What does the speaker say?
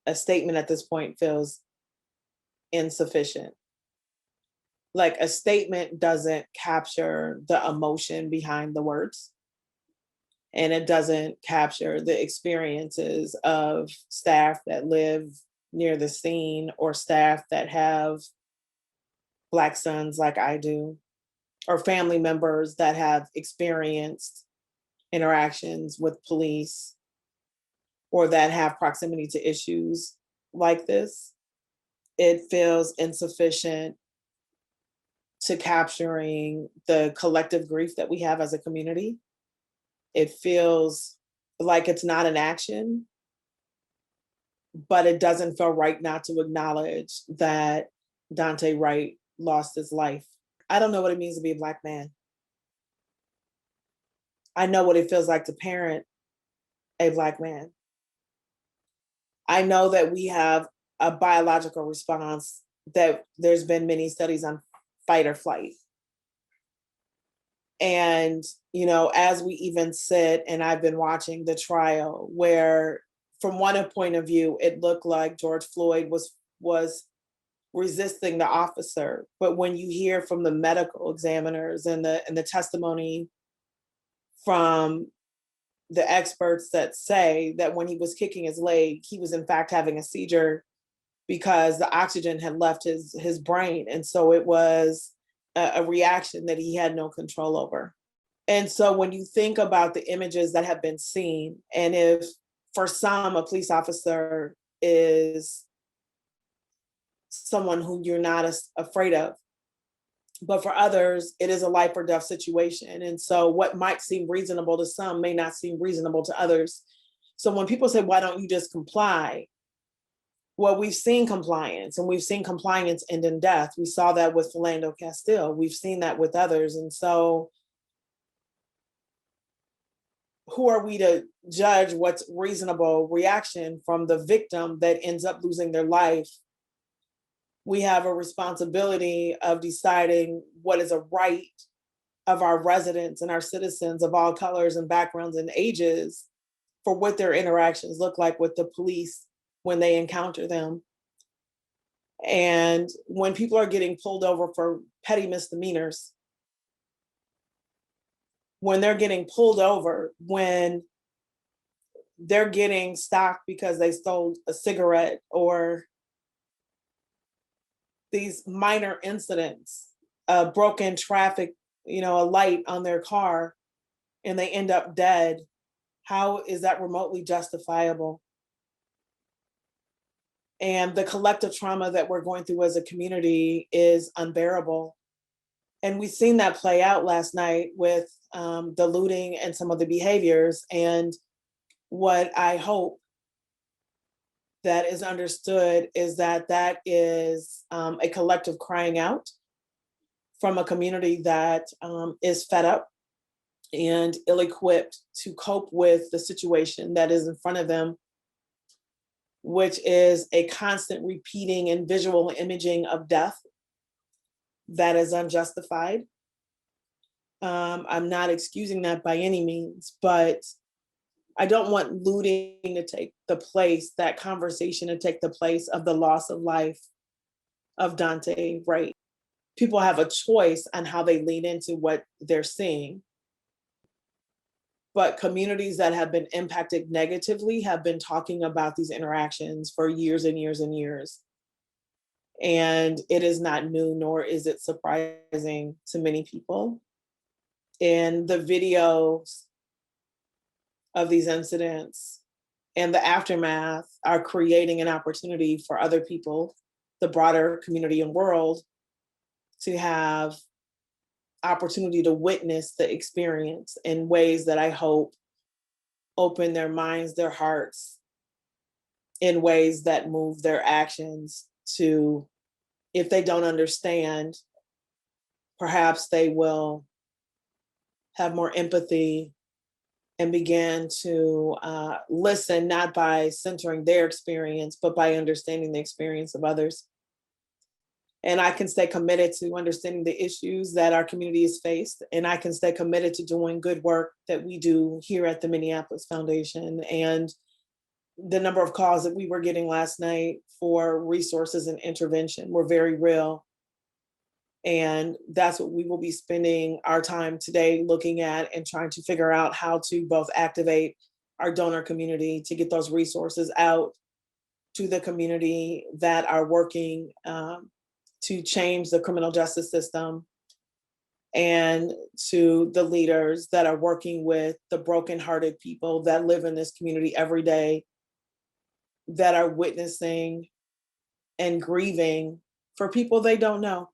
a statement at this point feels insufficient. Like a statement doesn't capture the emotion behind the words, and it doesn't capture the experiences of staff that live near the scene or staff that have Black sons like I do, or family members that have experienced interactions with police or that have proximity to issues like this. It feels insufficient to capturing the collective grief that we have as a community. It feels like it's not an action, but it doesn't feel right not to acknowledge that Dante Wright lost his life. I don't know what it means to be a Black man. I know what it feels like to parent a Black man. I know that we have a biological response, that there's been many studies on fight or flight. And, you know, as we even sit, and I've been watching the trial where from one point of view, it looked like George Floyd was resisting the officer. But when you hear from the medical examiners and the testimony from the experts that say that when he was kicking his leg, he was in fact having a seizure because the oxygen had left his brain. And so it was a reaction that he had no control over. And so when you think about the images that have been seen, and if for some, a police officer is someone who you're not afraid of, but for others, it is a life or death situation. And so what might seem reasonable to some may not seem reasonable to others. So when people say, why don't you just comply? Well, we've seen compliance, and we've seen compliance end in death. We saw that with Philando Castile. We've seen that with others. And so who are we to judge what's reasonable reaction from the victim that ends up losing their life? We have a responsibility of deciding what is a right of our residents and our citizens of all colors and backgrounds and ages for what their interactions look like with the police when they encounter them. And when people are getting pulled over for petty misdemeanors, when they're getting pulled over, when they're getting stopped because they stole a cigarette, or these minor incidents, a broken traffic, a light on their car, and they end up dead, how is that remotely justifiable? And the collective trauma that we're going through as a community is unbearable. And we've seen that play out last night with the looting and some of the behaviors. And what I hope that is understood is that that is a collective crying out from a community that is fed up and ill-equipped to cope with the situation that is in front of them, which is a constant repeating and visual imaging of death that is unjustified. I'm not excusing that by any means, but I don't want looting to take the place, that conversation to take the place of the loss of life of Dante Wright. People have a choice on how they lean into what they're seeing. But communities that have been impacted negatively have been talking about these interactions for years and years and years. And it is not new, nor is it surprising to many people. And the videos of these incidents and the aftermath are creating an opportunity for other people, the broader community and world, to have opportunity to witness the experience in ways that I hope open their minds, their hearts, in ways that move their actions to, if they don't understand, perhaps they will have more empathy and begin to listen, not by centering their experience, but by understanding the experience of others. And I can stay committed to understanding the issues that our community has faced. And I can stay committed to doing good work that we do here at the Minneapolis Foundation. And the number of calls that we were getting last night for resources and intervention were very real. And that's what we will be spending our time today looking at and trying to figure out how to both activate our donor community to get those resources out to the community that are working to change the criminal justice system, and to the leaders that are working with the brokenhearted people that live in this community every day, that are witnessing and grieving for people they don't know.